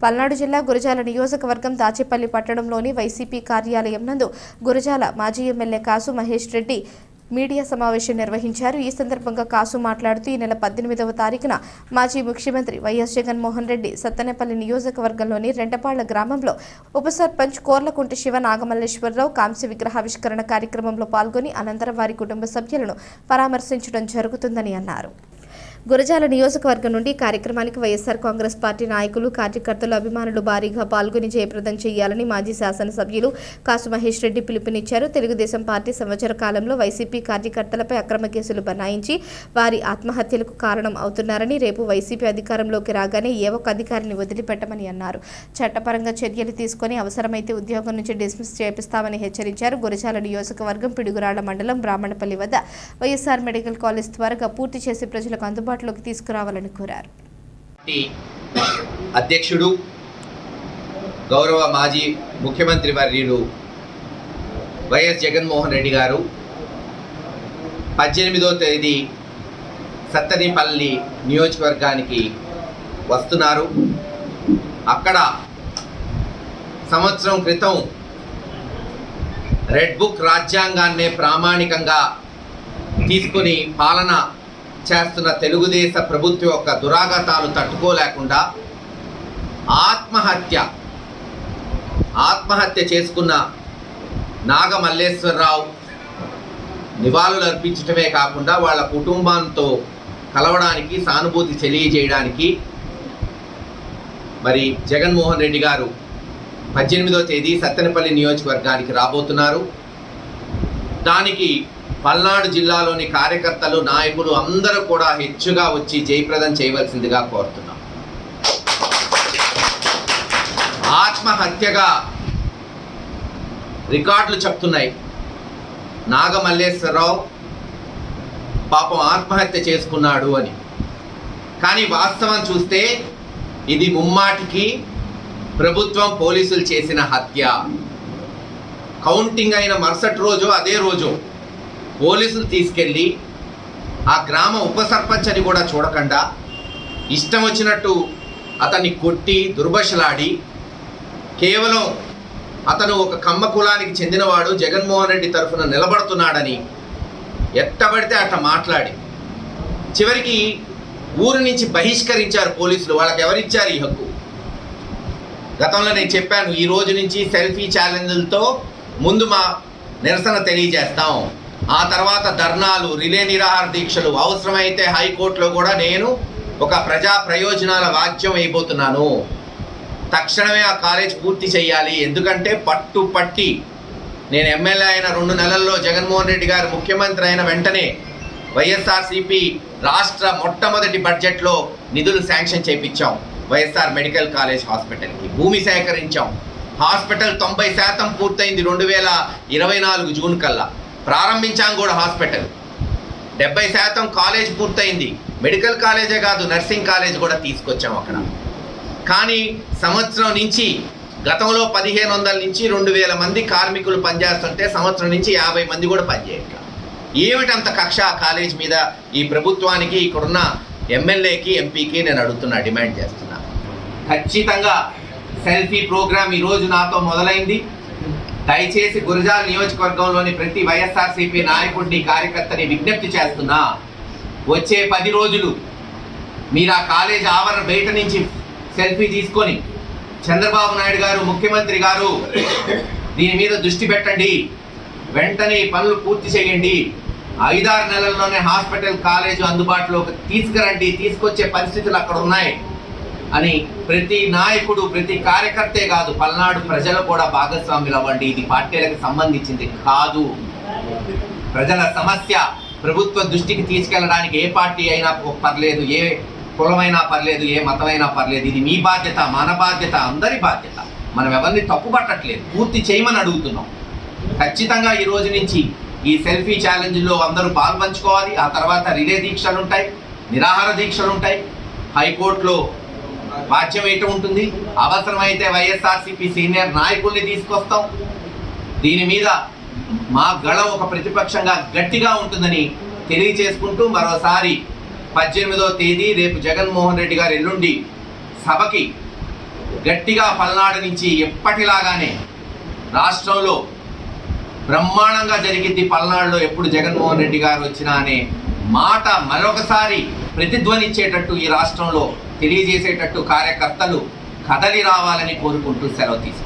పల్నాడు జిల్లా గురజాల నియోజకవర్గం దాచేపల్లి పట్టణంలోని వైసీపీ కార్యాలయం నందు గురజాల మాజీ ఎమ్మెల్యే కాసు మహేష్ రెడ్డి మీడియా సమావేశం నిర్వహించారు. ఈ సందర్భంగా కాసు మాట్లాడుతూ ఈ నెల 18వ తారీఖున మాజీ ముఖ్యమంత్రి వైఎస్ జగన్మోహన్ రెడ్డి సత్తెనపల్లి నియోజకవర్గంలోని రెంటపాళ్ల గ్రామంలో ఉప సర్పంచ్ కోర్లకుంటి శివ నాగమల్లేశ్వరరావు కాంస్య విగ్రహావిష్కరణ కార్యక్రమంలో పాల్గొని అనంతరం వారి కుటుంబ సభ్యులను పరామర్శించడం జరుగుతుందని అన్నారు. గురజాల నియోజకవర్గం నుండి కార్యక్రమానికి వైఎస్ఆర్ కాంగ్రెస్ పార్టీ నాయకులు, కార్యకర్తలు, అభిమానులు భారీగా పాల్గొని జయప్రదం చేయాలని మాజీ శాసనసభ్యులు కాసు మహేష్ రెడ్డి పిలుపునిచ్చారు. తెలుగుదేశం పార్టీ సంవత్సర కాలంలో వైసీపీ కార్యకర్తలపై అక్రమ కేసులు బనాయించి వారి ఆత్మహత్యలకు కారణం అవుతున్నారని, రేపు వైసీపీ అధికారంలోకి రాగానే ఏ ఒక్క అధికారిని వదిలిపెట్టమని అన్నారు. చట్టపరంగా చర్యలు తీసుకుని అవసరమైతే ఉద్యోగం నుంచి డిస్మిస్ చేపిస్తామని హెచ్చరించారు. గురజాల నియోజకవర్గం పిడుగురాళ్ల మండలం బ్రాహ్మణపల్లి వద్ద వైఎస్ఆర్ మెడికల్ కాలేజ్ త్వరగా పూర్తి చేసి ప్రజలకు అందుబాటులోకి తీసుకురావాలని కోరారు. అధ్యక్షుడు గౌరవ మాజీ ముఖ్యమంత్రి వర్యులు వైఎస్ జగన్మోహన్ రెడ్డి గారు 18వ తేదీ సత్తెనపల్లి నియోజకవర్గానికి వస్తున్నారు. అక్కడ సంవత్సరం క్రితం రెడ్ బుక్ రాజ్యాంగాన్నే ప్రామాణికంగా తీసుకుని పాలన చేస్తున్న తెలుగుదేశ ప్రభుత్వం యొక్క దురాగతాలు తట్టుకోలేకుండా ఆత్మహత్య చేసుకున్న నాగమల్లేశ్వరరావు నివాళులు అర్పించడమే కాకుండా వాళ్ళ కుటుంబంతో కలవడానికి, సానుభూతి తెలియజేయడానికి మరి జగన్మోహన్ రెడ్డి గారు 18వ తేదీ సత్తెనపల్లి నియోజకవర్గానికి రాబోతున్నారు. దానికి పల్నాడు జిల్లాలోని కార్యకర్తలు, నాయకులు అందరూ కూడా హెచ్చుగా వచ్చి జయప్రదం చేయవలసిందిగా కోరుతున్నాం. ఆత్మహత్యగా రికార్డులు చెప్తున్నాయి. నాగమల్లేశ్వరరావు పాపం ఆత్మహత్య చేసుకున్నాడు అని. కానీ వాస్తవం చూస్తే ఇది ముమ్మాటికి ప్రభుత్వం, పోలీసులు చేసిన హత్య. కౌంటింగ్ అయిన మరుసటి రోజు, అదే రోజు పోలీసులు తీసుకెళ్ళి ఆ గ్రామ ఉప సర్పంచ్ అని కూడా చూడకుండా ఇష్టం వచ్చినట్టు అతన్ని కొట్టి దుర్భషలాడి, కేవలం అతను ఒక కమ్మ కులానికి చెందినవాడు, జగన్మోహన్ రెడ్డి తరఫున నిలబడుతున్నాడని ఎట్టబడితే అట్లా మాట్లాడి చివరికి ఊరు నుంచి బహిష్కరించారు పోలీసులు. వాళ్ళకి ఎవరిచ్చారు ఈ హక్కు? గతంలో నేను చెప్పాను, ఈ రోజు నుంచి సెల్ఫీ ఛాలెంజ్లతో ముందు మా నిరసన తెలియజేస్తాం, ఆ తర్వాత ధర్నాలు, రిలే నిరాహార దీక్షలు, అవసరమైతే హైకోర్టులో కూడా నేను ఒక ప్రజా ప్రయోజనాల వాక్యం అయిపోతున్నాను. తక్షణమే ఆ కాలేజ్ పూర్తి చేయాలి. ఎందుకంటే పట్టి నేను ఎమ్మెల్యే అయిన 2 నెలల్లో జగన్మోహన్ రెడ్డి గారు ముఖ్యమంత్రి అయిన వెంటనే వైఎస్ఆర్సీపీ రాష్ట్ర మొట్టమొదటి బడ్జెట్లో నిధులు శాంక్షన్ చేయించాం. వైఎస్ఆర్ మెడికల్ కాలేజ్ హాస్పిటల్కి భూమి సేకరించాం. హాస్పిటల్ 90% పూర్తయింది 2024 జూన్ కల్లా. ప్రారంభించాం కూడా హాస్పిటల్. 70% కాలేజ్ పూర్తయింది. మెడికల్ కాలేజే కాదు, నర్సింగ్ కాలేజ్ కూడా తీసుకొచ్చాం అక్కడ. కానీ సంవత్సరం నుంచి, గతంలో 1500 నుంచి 2000 మంది కార్మికులు పనిచేస్తుంటే సంవత్సరం నుంచి 50 మంది కూడా పనిచేయట్లా. ఏమిటంత కక్ష ఆ కాలేజ్ మీద ఈ ప్రభుత్వానికి, ఇక్కడున్న ఎమ్మెల్యేకి, ఎంపీకి నేను అడుగుతున్నా, డిమాండ్ చేస్తున్నా. ఖచ్చితంగా సెల్ఫీ ప్రోగ్రామ్ ఈరోజు నాతో మొదలైంది. దయచేసి గురజాల నియోజకవర్గంలోని ప్రతి వైఎస్ఆర్సీపీ నాయకుడిని, కార్యకర్తని విజ్ఞప్తి చేస్తున్నా, వచ్చే 10 రోజులు మీరు ఆ కాలేజ్ ఆవరణ బయట నుంచి సెల్ఫీ తీసుకొని చంద్రబాబు నాయుడు గారు, ముఖ్యమంత్రి గారు దీని మీద దృష్టి పెట్టండి, వెంటనే ఈ పనులు పూర్తి చేయండి, 5-6 నెలల్లోనే హాస్పిటల్, కాలేజ్ అందుబాటులోకి తీసుకురండి, తీసుకొచ్చే పరిస్థితులు అక్కడ ఉన్నాయి అని ప్రతి నాయకుడు, ప్రతి కార్యకర్తే కాదు, పల్నాడు ప్రజలు కూడా భాగస్వాములు అవ్వండి. ఇది పార్టీలకు సంబంధించింది కాదు. ప్రజల సమస్య ప్రభుత్వ దృష్టికి తీసుకెళ్ళడానికి ఏ పార్టీ అయినా పర్లేదు, ఏ కులమైనా పర్లేదు, ఏ మతమైనా పర్లేదు. ఇది మీ బాధ్యత, మన బాధ్యత, అందరి బాధ్యత. మనం ఎవరిని తప్పుపట్టట్లేదు, పూర్తి చేయమని అడుగుతున్నాం. ఖచ్చితంగా ఈ రోజు నుంచి ఈ సెల్ఫీ ఛాలెంజ్లో అందరూ పాల్పంచుకోవాలి. ఆ తర్వాత రిలే దీక్షలు ఉంటాయి, నిరాహార దీక్షలు ఉంటాయి, హైకోర్టులో వాచ్యం వేయటం ఉంటుంది. అవసరమైతే వైఎస్ఆర్సీపీ సీనియర్ నాయకుల్ని తీసుకొస్తాం. దీని మీద మా గళం ఒక ప్రతిపక్షంగా గట్టిగా ఉంటుందని తెలియచేసుకుంటూ మరోసారి 18వ తేదీ రేపు జగన్మోహన్ రెడ్డి గారు ఎల్లుండి సభకి గట్టిగా పల్నాడు నుంచి ఎప్పటిలాగానే రాష్ట్రంలో బ్రహ్మాండంగా జరిగింది, పల్నాడులో ఎప్పుడు జగన్మోహన్ రెడ్డి గారు వచ్చినా అనే మాట మరొకసారి ప్రతిధ్వనించేటట్టు ఈ రాష్ట్రంలో తెలియజేసేటట్టు కార్యకర్తలు కదలి రావాలని కోరుకుంటూ సెలవు తీసుకుంటారు.